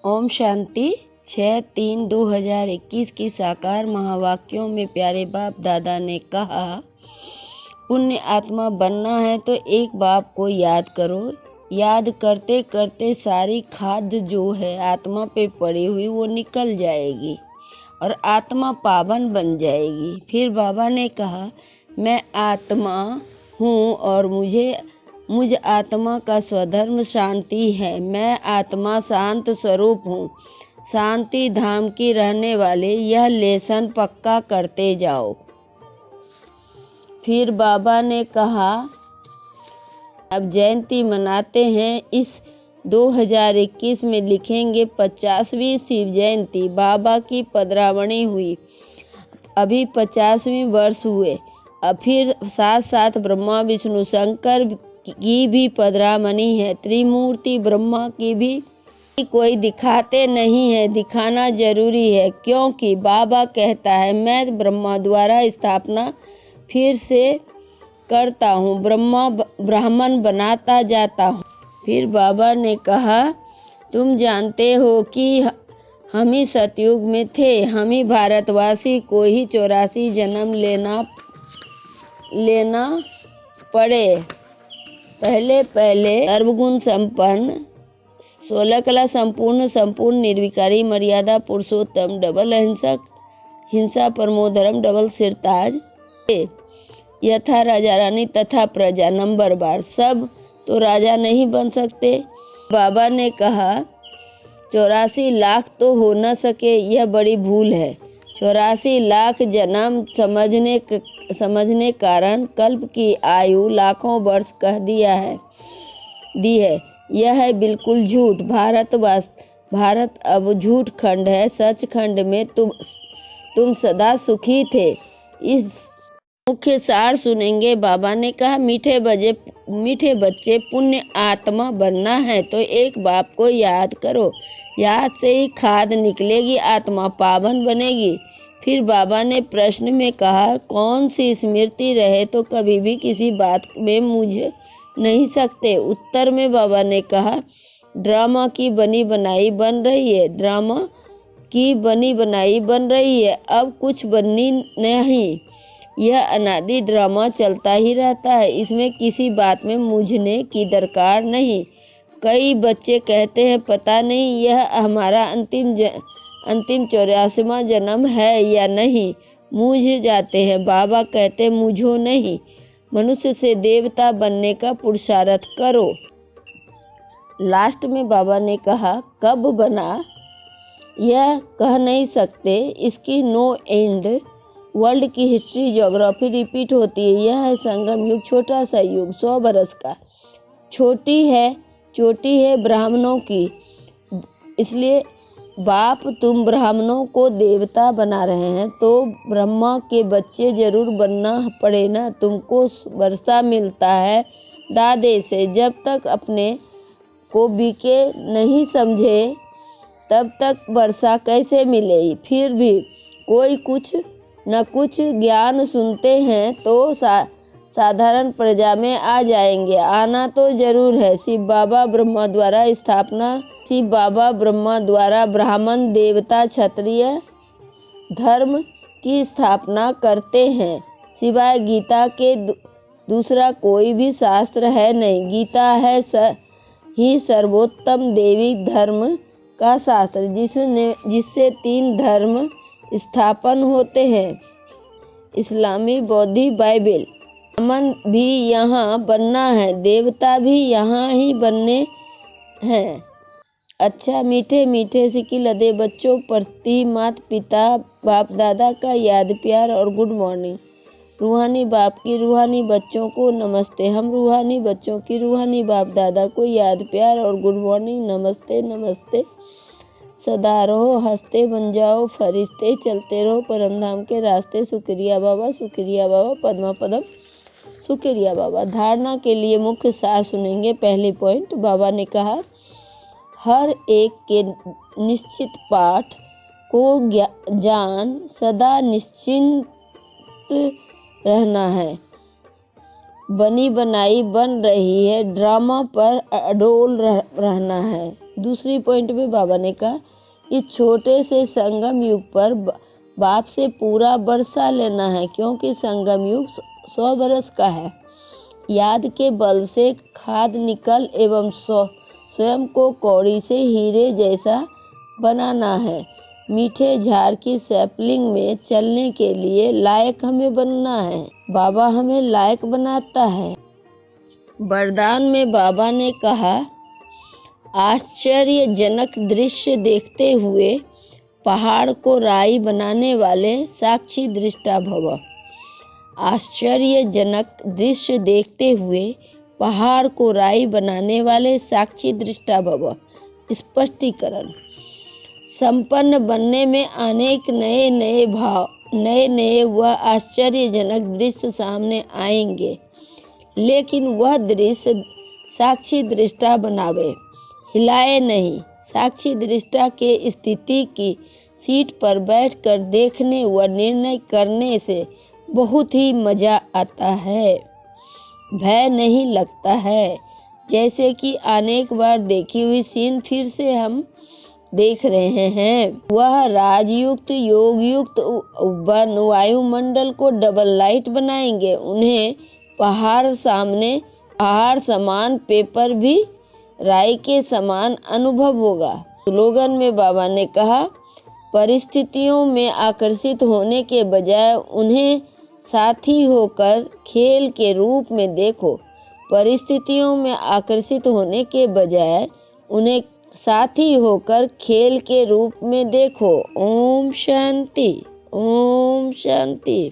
ओम शांति 6/3/2021 की साकार महावाक्यों में प्यारे बाप दादा ने कहा, पुण्य आत्मा बनना है तो एक बाप को याद करो। याद करते करते सारी खाद जो है आत्मा पे पड़ी हुई वो निकल जाएगी और आत्मा पावन बन जाएगी। फिर बाबा ने कहा, मैं आत्मा हूँ और मुझ आत्मा का स्वधर्म शांति है। मैं आत्मा शांत स्वरूप हूँ, शांति धाम की रहने वाले। यह लेसन पक्का करते जाओ। फिर बाबा ने कहा, अब जयंती मनाते हैं। इस 2021 में लिखेंगे 50वीं शिव जयंती। बाबा की पदरावणी हुई, अभी 50वें वर्ष हुए। अब फिर साथ साथ ब्रह्मा विष्णु शंकर की भी पदरामणि है। त्रिमूर्ति ब्रह्मा की भी कोई दिखाते नहीं है, दिखाना जरूरी है, क्योंकि बाबा कहता है मैं ब्रह्मा द्वारा स्थापना फिर से करता हूँ, ब्राह्मण बनाता जाता हूँ। फिर बाबा ने कहा, तुम जानते हो कि हम ही सतयुग में थे, हम ही भारतवासी को ही 84 जन्म लेना पड़े। पहले सर्वगुण संपन्न, 16 कला संपूर्ण निर्विकारी, मर्यादा पुरुषोत्तम, डबल अहिंसक, हिंसा परमोधर्म, डबल सिरताज, यथा राजा रानी तथा प्रजा, नंबर बार। सब तो राजा नहीं बन सकते। बाबा ने कहा 84 लाख तो हो न सके, यह बड़ी भूल है। 84 लाख जन्म समझने कारण कल्प की आयु लाखों वर्ष कह दी है। यह है बिल्कुल झूठ। भारत अब झूठ खंड है। सच खंड में तुम सदा सुखी थे। इस मुख्य सार सुनेंगे। बाबा ने कहा, मीठे बच्चे, पुण्य आत्मा बनना है तो एक बाप को याद करो। याद से ही खाद निकलेगी, आत्मा पावन बनेगी। फिर बाबा ने प्रश्न में कहा, कौन सी स्मृति रहे तो कभी भी किसी बात में मुझे नहीं सकते। उत्तर में बाबा ने कहा, ड्रामा की बनी बनाई बन रही है। ड्रामा की बनी बनाई बन रही है, अब कुछ बननी नहीं। यह अनादि ड्रामा चलता ही रहता है, इसमें किसी बात में मुझने की दरकार नहीं। कई बच्चे कहते हैं, पता नहीं यह हमारा अंतिम 84वां जन्म है या नहीं। मूझ जाते हैं। बाबा कहते, मुझो नहीं, मनुष्य से देवता बनने का पुरुषार्थ करो। लास्ट में बाबा ने कहा, कब बना यह कह नहीं सकते, इसकी नो एंड। वर्ल्ड की हिस्ट्री ज्योग्राफी रिपीट होती है। यह है संगम युग, छोटा सा युग, 100 बरस का। चोटी है ब्राह्मणों की। इसलिए बाप तुम ब्राह्मणों को देवता बना रहे हैं तो ब्रह्मा के बच्चे जरूर बनना पड़े ना। तुमको वर्षा मिलता है दादे से। जब तक अपने को बीके नहीं समझे तब तक वर्षा कैसे मिलेगी। फिर भी कोई कुछ न कुछ ज्ञान सुनते हैं तो साधारण प्रजा में आ जाएंगे। आना तो जरूर है। शिव बाबा ब्रह्मा द्वारा ब्राह्मण, देवता, क्षत्रिय धर्म की स्थापना करते हैं। सिवाय गीता के दूसरा कोई भी शास्त्र है नहीं। गीता है ही सर्वोत्तम देवी धर्म का शास्त्र, जिससे 3 धर्म स्थापन होते हैं, इस्लामी, बौद्धी, बाइबल। ब्राह्मण भी यहाँ बनना है, देवता भी यहाँ ही बनने हैं। अच्छा, मीठे सिक्की लदे बच्चों प्रति माता पिता बाप दादा का याद प्यार और गुड मॉर्निंग। रूहानी बाप की रूहानी बच्चों को नमस्ते। हम रूहानी बच्चों की रूहानी बाप दादा को याद प्यार और गुड मॉर्निंग। नमस्ते। सदा रहो हंसते, बन जाओ फरिश्ते, चलते रहो परमधाम के रास्ते। शुक्रिया बाबा, पद्मा पदम, शुक्रिया बाबा। धारणा के लिए मुख्य सार सुनेंगे। पहली पॉइंट, बाबा ने कहा, हर एक के निश्चित पाठ को जान सदा निश्चिंत रहना है। बनी बनाई बन रही है, ड्रामा पर अडोल रहना है। दूसरी पॉइंट में बाबा ने कहा, इस छोटे से संगम युग पर बाप से पूरा बरसा लेना है, क्योंकि संगम युग 100 बरस का है। याद के बल से खाद निकल एवं स्वयं को कौड़ी से हीरे जैसा बनाना है। मीठे झाड़ की सैपलिंग में चलने के लिए लायक हमें बनना है। बाबा हमें लायक बनाता है। वरदान में बाबा ने कहा, आश्चर्यजनक दृश्य देखते हुए पहाड़ को राई बनाने वाले साक्षी दृष्टा भव। आश्चर्यजनक दृश्य देखते हुए पहाड़ को राई बनाने वाले साक्षी दृष्टा भव। स्पष्टीकरण, संपन्न बनने में अनेक नए नए भाव, नए नए व आश्चर्यजनक दृश्य सामने आएंगे, लेकिन वह दृश्य साक्षी दृष्टा बनावे, हिलाए नहीं। साक्षी दृष्टा के स्थिति की सीट पर बैठकर देखने व निर्णय करने से बहुत ही मजा आता है, भय नहीं लगता है। जैसे कि अनेक बार देखी हुई सीन फिर से हम देख रहे हैं। वह राजयुक्त योगयुक्त वन वायुमंडल को डबल लाइट बनाएंगे। उन्हें पहाड़ समान पेपर भी राई के समान अनुभव होगा। स्लोगन में बाबा ने कहा, परिस्थितियों में आकर्षित होने के बजाय उन्हें साथी होकर खेल के रूप में देखो। परिस्थितियों में आकर्षित होने के बजाय उन्हें साथी होकर खेल के रूप में देखो। ओम शांति, ओम शांति।